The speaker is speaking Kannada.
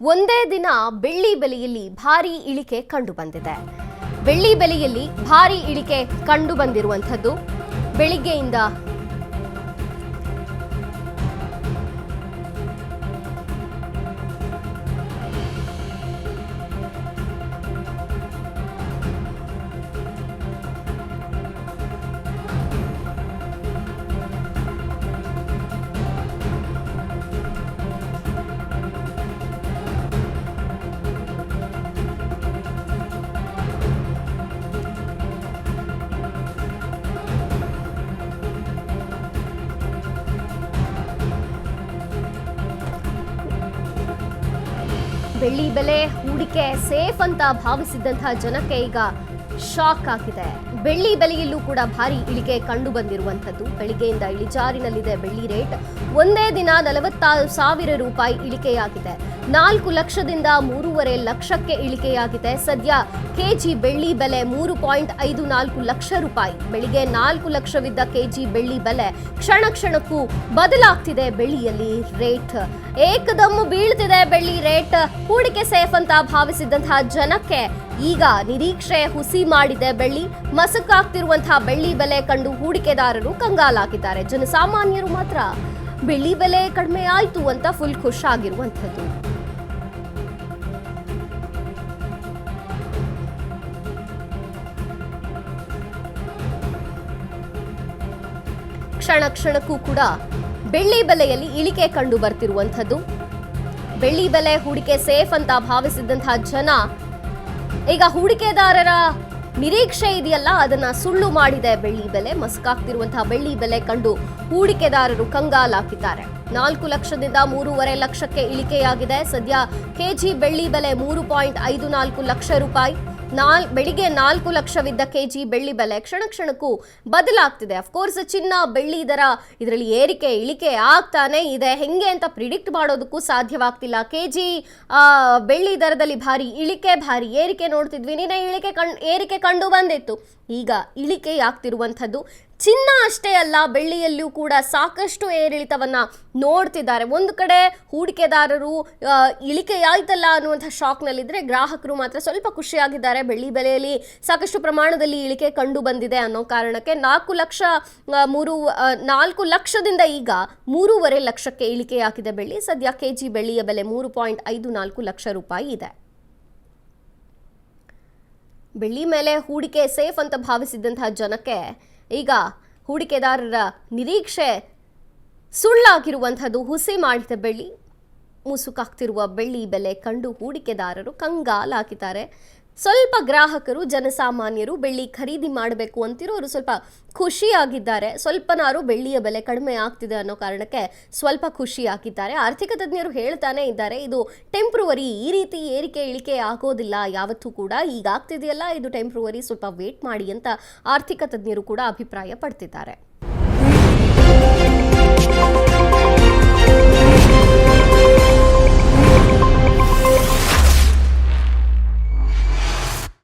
ಒಂದೇ ದಿನ ಬೆಳ್ಳಿ ಬೆಲೆಯಲ್ಲಿ ಭಾರಿ ಇಳಿಕೆ ಕಂಡು ಬಂದಿದೆ. ಬೆಳ್ಳಿ ಬೆಲೆಯಲ್ಲಿ ಭಾರಿ ಇಳಿಕೆ ಕಂಡು ಬಂದಿರುವಂತದ್ದು ಬೆಳಿಗ್ಗೆಯಿಂದ ಬೆಳ್ಳಿ ಬೆಲೆ ಹೂಡಿಕೆ ಸೇಫ್ ಅಂತ ಭಾವಿಸಿದಂತಹ ಜನಕ್ಕೆ ಈಗ ಶಾಕ್ ಆಗಿದೆ. ಬೆಳ್ಳಿ ಬೆಲೆಯಲ್ಲೂ ಕೂಡ ಭಾರಿ ಇಳಿಕೆ ಕಂಡು ಬಂದಿರುವಂಥದ್ದು. ಬೆಳಿಗ್ಗೆಯಿಂದ ಇಳಿಜಾರಿನಲ್ಲಿದೆ ಬೆಳ್ಳಿ ರೇಟ್. ಒಂದೇ ದಿನ 46,000 ರೂಪಾಯಿ ಇಳಿಕೆಯಾಗಿದೆ. 4 ಲಕ್ಷದಿಂದ 3.5 ಲಕ್ಷಕ್ಕೆ ಇಳಿಕೆಯಾಗಿದೆ. ಸದ್ಯ ಕೆಜಿ ಬೆಳ್ಳಿ ಬೆಲೆ 3.54 ಲಕ್ಷ ರೂಪಾಯಿ. ಬೆಳಿಗ್ಗೆ 4 ಲಕ್ಷವಿದ್ದ ಕೆಜಿ ಬೆಳ್ಳಿ ಬೆಲೆ ಕ್ಷಣ ಕ್ಷಣಕ್ಕೂ ಬದಲಾಗ್ತಿದೆ. ಬೆಳ್ಳಿಯಲ್ಲಿ ರೇಟ್ ಏಕದಮ್ ಬೀಳ್ತಿದೆ. ಬೆಳ್ಳಿ ರೇಟ್ ಹೂಡಿಕೆ ಸೇಫ್ ಅಂತ ಭಾವಿಸಿದಂತಹ ಜನಕ್ಕೆ ಈಗ ನಿರೀಕ್ಷೆ ಹುಸಿ ಮಾಡಿದೆ. ಬೆಳ್ಳಿ ಮಸಕಾಗ್ತಿರುವಂತಹ ಬೆಳ್ಳಿ ಬೆಲೆ ಕಂಡು ಹೂಡಿಕೆದಾರರು ಕಂಗಾಲಾಗಿದ್ದಾರೆ. ಜನಸಾಮಾನ್ಯರು ಮಾತ್ರ ಬೆಳ್ಳಿ ಬೆಲೆ ಕಡಿಮೆ ಆಯ್ತು ಅಂತ ಫುಲ್ ಖುಷಾಗಿರುವಂಥದ್ದು. ಕ್ಷಣ ಕ್ಷಣಕ್ಕೂ ಕೂಡ ಬೆಳ್ಳಿ ಬೆಲೆಯಲ್ಲಿ ಇಳಿಕೆ ಕಂಡು ಬರ್ತಿರುವಂಥದ್ದು. ಬೆಳ್ಳಿ ಬೆಲೆ ಹೂಡಿಕೆ ಸೇಫ್ ಅಂತ ಭಾವಿಸಿದಂತಹ ಜನ ಈಗ ಹೂಡಿಕೆದಾರರ ನಿರೀಕ್ಷೆ ಇದೆಯಲ್ಲ ಅದನ್ನ ಸುಳ್ಳು ಮಾಡಿದೆ. ಬೆಳ್ಳಿ ಬೆಲೆ ಮಸಕಾಗ್ತಿರುವಂತಹ ಬೆಳ್ಳಿ ಬೆಲೆ ಕಂಡು ಹೂಡಿಕೆದಾರರು ಕಂಗಾಲಾಗಿದ್ದಾರೆ. 4 ಲಕ್ಷದಿಂದ 3.5 ಲಕ್ಷಕ್ಕೆ ಇಳಿಕೆಯಾಗಿದೆ. ಸದ್ಯ ಕೆಜಿ ಬೆಳ್ಳಿ ಬೆಲೆ 3.54 ಲಕ್ಷ ರೂಪಾಯಿ. ಬೆಳಿಗ್ಗೆ 4 ಲಕ್ಷವಿದ್ದ ಕೆಜಿ ಬೆಳ್ಳಿ ಬೆಲೆ ಕ್ಷಣ ಕ್ಷಣಕ್ಕೂ ಬದಲಾಗ್ತಿದೆ. ಅಫ್ಕೋರ್ಸ್ ಚಿನ್ನ ಬೆಳ್ಳಿ ದರ ಇದರಲ್ಲಿ ಏರಿಕೆ ಇಳಿಕೆ ಆಗ್ತಾನೆ ಇದೆ. ಹೆಂಗೆ ಅಂತ ಪ್ರಿಡಿಕ್ಟ್ ಮಾಡೋದಕ್ಕೂ ಸಾಧ್ಯವಾಗ್ತಿಲ್ಲ. ಕೆಜಿ ಬೆಳ್ಳಿ ದರದಲ್ಲಿ ಭಾರಿ ಇಳಿಕೆ ಭಾರಿ ಏರಿಕೆ ನೋಡ್ತಿದ್ವಿ. ನಿನ್ನೆ ಏರಿಕೆ ಕಂಡು ಬಂದಿತ್ತು. ಈಗ ಇಳಿಕೆ ಆಗ್ತಿರುವಂಥದ್ದು. ಚಿನ್ನ ಅಷ್ಟೇ ಅಲ್ಲ, ಬೆಳ್ಳಿಯಲ್ಲೂ ಕೂಡ ಸಾಕಷ್ಟು ಏರಿಳಿತವನ್ನ ನೋಡ್ತಿದ್ದಾರೆ. ಒಂದು ಕಡೆ ಹೂಡಿಕೆದಾರರು ಇಳಿಕೆಯಾಯ್ತಲ್ಲ ಅನ್ನುವಂಥ ಶಾಕ್ನಲ್ಲಿದ್ದರೆ, ಗ್ರಾಹಕರು ಮಾತ್ರ ಸ್ವಲ್ಪ ಖುಷಿಯಾಗಿದ್ದಾರೆ. ಬೆಳ್ಳಿ ಬೆಲೆಯಲ್ಲಿ ಸಾಕಷ್ಟು ಪ್ರಮಾಣದಲ್ಲಿ ಇಳಿಕೆ ಕಂಡು ಬಂದಿದೆ ಅನ್ನೋ ಕಾರಣಕ್ಕೆ 4 ಲಕ್ಷದಿಂದ ಈಗ 3.5 ಲಕ್ಷಕ್ಕೆ ಇಳಿಕೆಯಾಗಿದೆ ಬೆಳ್ಳಿ. ಸದ್ಯ ಕೆಜಿ ಬೆಳ್ಳಿಯ ಬೆಲೆ 3.54 ಲಕ್ಷ ರೂಪಾಯಿ ಇದೆ. ಬೆಳ್ಳಿ ಮೇಲೆ ಹೂಡಿಕೆ ಸೇಫ್ ಅಂತ ಭಾವಿಸಿದಂತಹ ಜನಕ್ಕೆ ಈಗ ಹೂಡಿಕೆದಾರರ ನಿರೀಕ್ಷೆ ಸುಳ್ಳಾಗಿರುವಂಥದ್ದು ಹುಸಿ ಮಾಡಿದ ಬೆಳ್ಳಿ ಮುಸುಕಾಗ್ತಿರುವ ಬೆಳ್ಳಿ ಬೆಲೆ ಕಂಡು ಹೂಡಿಕೆದಾರರು ಕಂಗಾಲಾಗಿದ್ದಾರೆ. ಸ್ವಲ್ಪ ಗ್ರಾಹಕರು ಜನಸಾಮಾನ್ಯರು ಬೆಳ್ಳಿ ಖರೀದಿ ಮಾಡಬೇಕು ಅಂತಿರೋರು ಸ್ವಲ್ಪ ಖುಷಿಯಾಗಿದ್ದಾರೆ. ಸ್ವಲ್ಪನಾರು ಬೆಳ್ಳಿಯ ಬೆಲೆ ಕಡಿಮೆ ಆಗ್ತಿದೆ ಅನ್ನೋ ಕಾರಣಕ್ಕೆ ಸ್ವಲ್ಪ ಖುಷಿಯಾಗಿದ್ದಾರೆ. ಆರ್ಥಿಕ ತಜ್ಞರು ಹೇಳ್ತಾನೆ ಇದ್ದಾರೆ, ಇದು ಟೆಂಪ್ರವರಿ, ಈ ರೀತಿ ಏರಿಕೆ ಇಳಿಕೆ ಆಗೋದಿಲ್ಲ ಯಾವತ್ತೂ ಕೂಡ. ಈಗ ಆಗ್ತಿದೆಯಲ್ಲ ಇದು ಟೆಂಪ್ರವರಿ, ಸ್ವಲ್ಪ ವೇಟ್ ಮಾಡಿ ಅಂತ ಆರ್ಥಿಕ ತಜ್ಞರು ಕೂಡ ಅಭಿಪ್ರಾಯ ಪಡ್ತಿದ್ದಾರೆ.